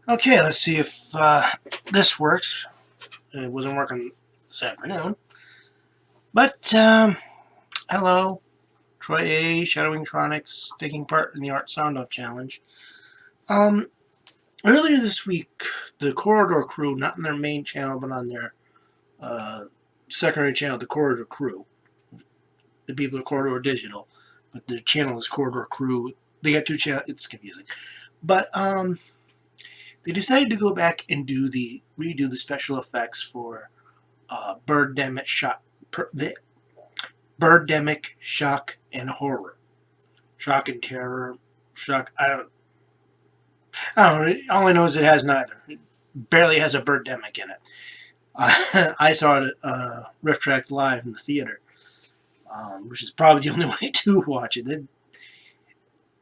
Okay, let's see if this works. It wasn't working this afternoon. But, hello, Troy A, Shadowingtronics, taking part in the Art Soundoff Challenge. Um, Earlier this week, the Corridor Crew, not on their main channel, but on their secondary channel, the Corridor Crew, the people at Corridor Digital, but their channel is Corridor Crew. They got two channels. It's confusing. But, they decided to go back and redo the special effects for Birdemic Shock and Horror. Shock and Terror. Shock. I don't know. All I know is it has neither. It barely has a Birdemic in it. I saw it at Rift Track live in the theater, which is probably the only way to watch it. It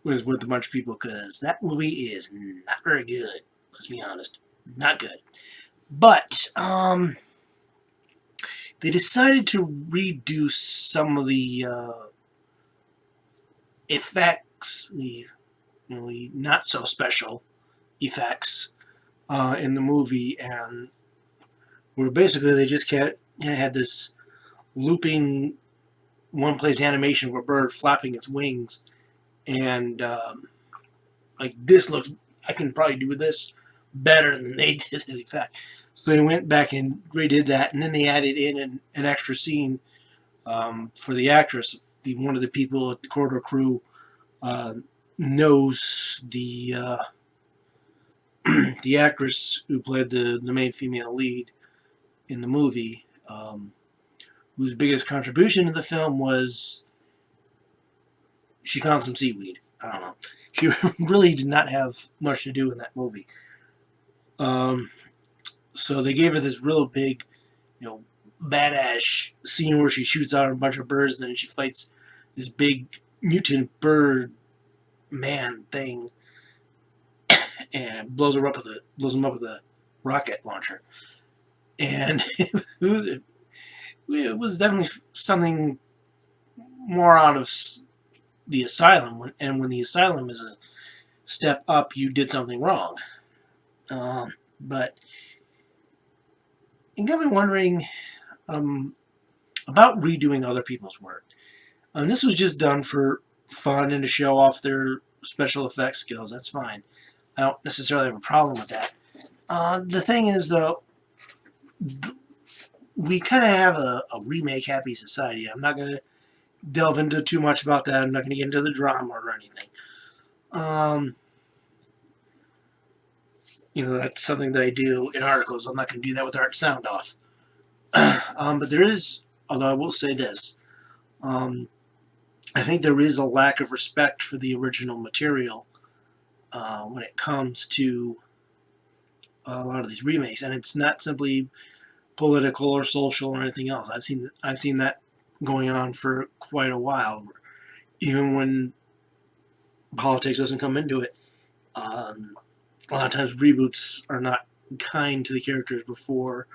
was with a bunch of people because that movie is not very good. Let's be honest. Not good. But, they decided to redo some of the effects, the really not so special effects in the movie, and where basically they just had this looping one place animation of a bird flapping its wings, and like this looks, I can probably do this better than they did the effect. So they went back and redid that, and then they added in an extra scene for the actress. One of the people at the Corridor Crew uh, knows the actress who played the main female lead in the movie, whose biggest contribution to the film was she found some seaweed. I don't know. She really did not have much to do in that movie. Um, so they gave her this real big, badass scene where she shoots out a bunch of birds, and then she fights this big mutant bird man thing and blows him up with a rocket launcher. And it was definitely something more out of the asylum. And when the asylum is a step up, you did something wrong. But it got me wondering about redoing other people's work. And this was just done for fun and to show off their special effects skills. That's fine. I don't necessarily have a problem with that. The thing is, though, we kind of have a remake happy society. I'm not going to delve into too much about that. I'm not going to get into the drama or anything. Um, that's something that I do in articles. I'm not going to do that with Art Soundoff. But there is, although I will say this, I think there is a lack of respect for the original material when it comes to a lot of these remakes, and it's not simply political or social or anything else. I've seen that going on for quite a while, even when politics doesn't come into it. A lot of times reboots are not kind to the characters before,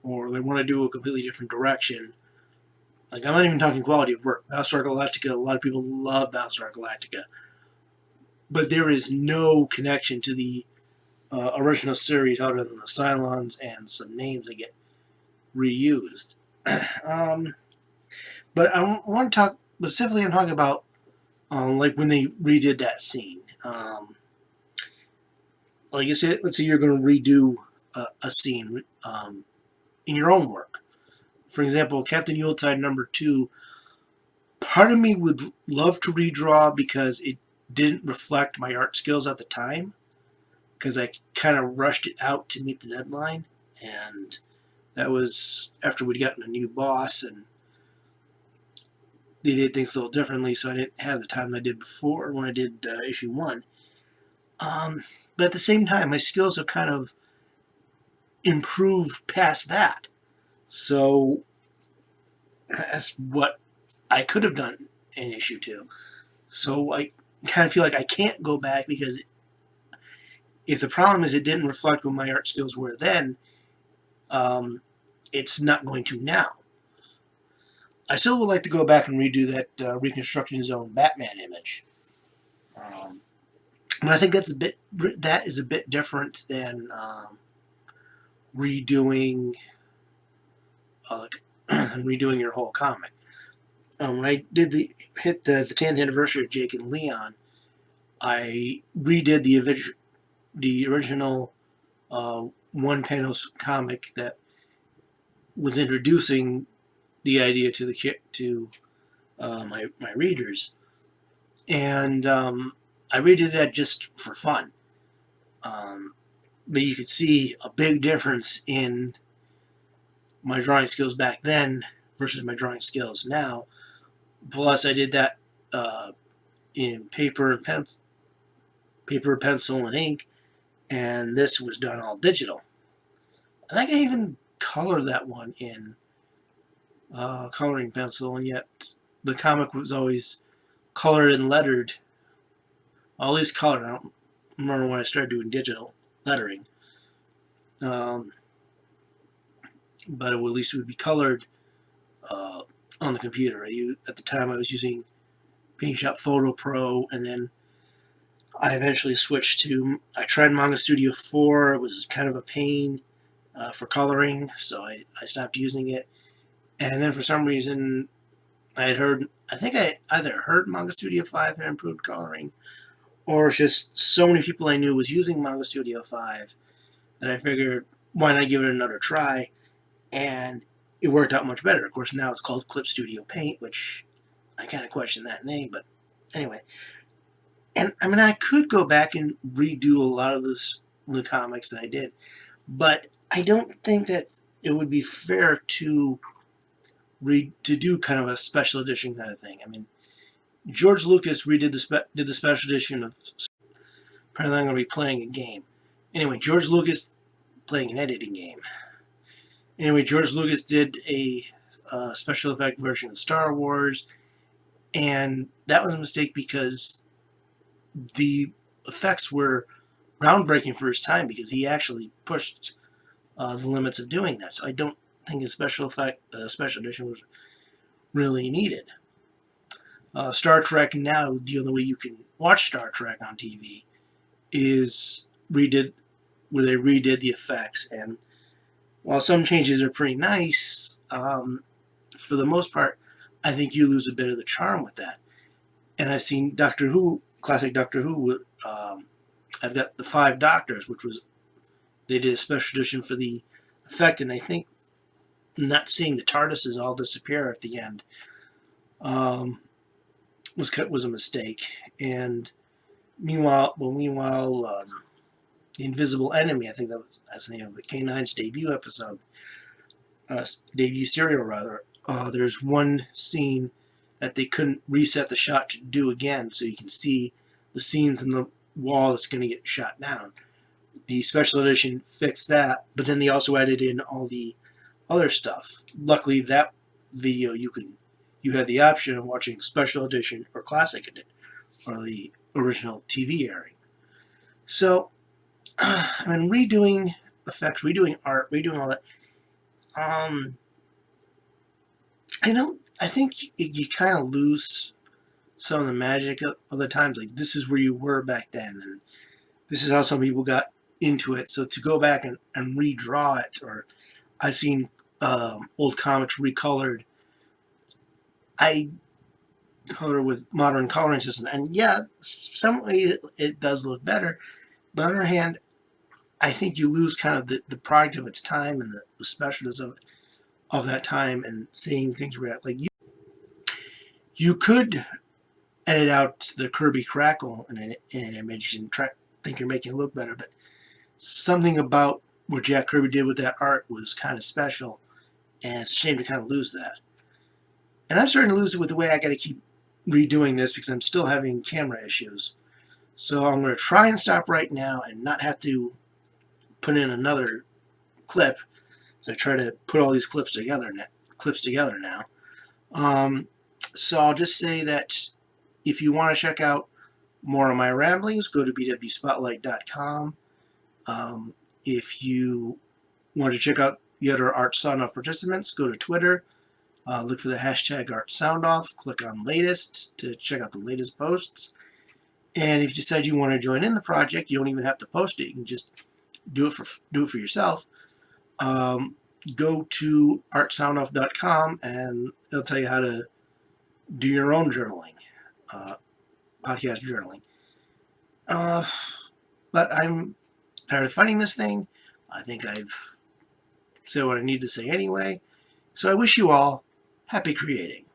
or they want to do a completely different direction. Like, I'm not even talking quality of work. Battlestar Galactica, a lot of people love Battlestar Galactica, but there is no connection to the original series other than the Cylons and some names that get reused. But I want to talk specifically. I'm talking about like when they redid that scene. Like I said, let's say you're going to redo a scene in your own work. For example, Captain Yuletide #2. Part of me would love to redraw because it didn't reflect my art skills at the time, because I kind of rushed it out to meet the deadline, and that was after we'd gotten a new boss and they did things a little differently, so I didn't have the time I did before when I did issue 1. But at the same time, my skills have kind of improved past that. So that's what I could have done in issue 2. So I kind of feel like I can't go back, because if the problem is it didn't reflect what my art skills were then, it's not going to now. I still would like to go back and redo that Reconstruction Zone Batman image. And I think that is a bit different than redoing redoing your whole comic. When I did hit the 10th anniversary of Jake and Leon, I redid the original one panel comic that was introducing the idea to my readers, and I redid that just for fun. But you could see a big difference in my drawing skills back then versus my drawing skills now. Plus, I did that in paper, pencil, and ink, and this was done all digital. I think I even colored that one in coloring pencil, and yet the comic was always colored and lettered. Always colored. I don't remember when I started doing digital lettering, um, but at least it would be colored on the computer. At the time I was using PaintShop Photo Pro, and then I eventually switched to. I tried Manga Studio 4. It was kind of a pain for coloring, so I stopped using it. And then for some reason, I think I either heard Manga Studio 5 had improved coloring, or it's just so many people I knew was using Manga Studio 5 that I figured, why not give it another try? And it worked out much better. Of course, now it's called Clip Studio Paint, which I kind of question that name, but anyway. And I mean, I could go back and redo a lot of the comics that I did, but I don't think that it would be fair to do kind of a special edition kind of thing. I mean, George Lucas did the special edition of. Apparently, I'm going to be playing a game. Anyway, George Lucas playing an editing game. Anyway, George Lucas did a special effect version of Star Wars, and that was a mistake because the effects were groundbreaking for his time because he actually pushed the limits of doing that. So I don't think a special edition was really needed. Star Trek now, the only way you can watch Star Trek on TV is where they redid the effects. And while some changes are pretty nice, for the most part, I think you lose a bit of the charm with that. And I've seen Doctor Who, classic Doctor Who. I've got the 5 Doctors, which was they did a special edition for the effect, and I think not seeing the TARDISes all disappear at the end was a mistake. And meanwhile, the Invisible Enemy, I think that's the name of it, K9's debut episode, debut serial rather. There's one scene that they couldn't reset the shot to do again, so you can see the scenes in the wall that's going to get shot down. The special edition fixed that, but then they also added in all the other stuff. Luckily, that video you had the option of watching special edition or classic edition, or the original TV airing. So, I mean, redoing effects, redoing art, redoing all that. I think you kind of lose some of the magic of the times. Like, this is where you were back then, and this is how some people got into it. So to go back and redraw it, or I've seen old comics recolored. I color with modern coloring system, and yeah, some way it does look better. But on the other hand, I think you lose kind of the product of its time and the specialness of that time, and seeing things react. Like you could edit out the Kirby crackle in an image and think you're making it look better, but something about what Jack Kirby did with that art was kind of special, and it's a shame to kind of lose that. And I'm starting to lose it with the way I got to keep redoing this because I'm still having camera issues. So I'm going to try and stop right now and not have to put in another clip. So I try to put all these clips together now. So I'll just say that if you want to check out more of my ramblings, go to bwspotlight.com. If you want to check out the other Art Soundoff participants, go to Twitter. Look for the hashtag Art Soundoff. Click on latest to check out the latest posts. And if you decide you want to join in the project, you don't even have to post it. You can just do it for yourself. Go to artsoundoff.com and it'll tell you how to do your own journaling, podcast journaling. But I'm tired of fighting this thing. I think I've said what I need to say anyway. So I wish you all happy creating.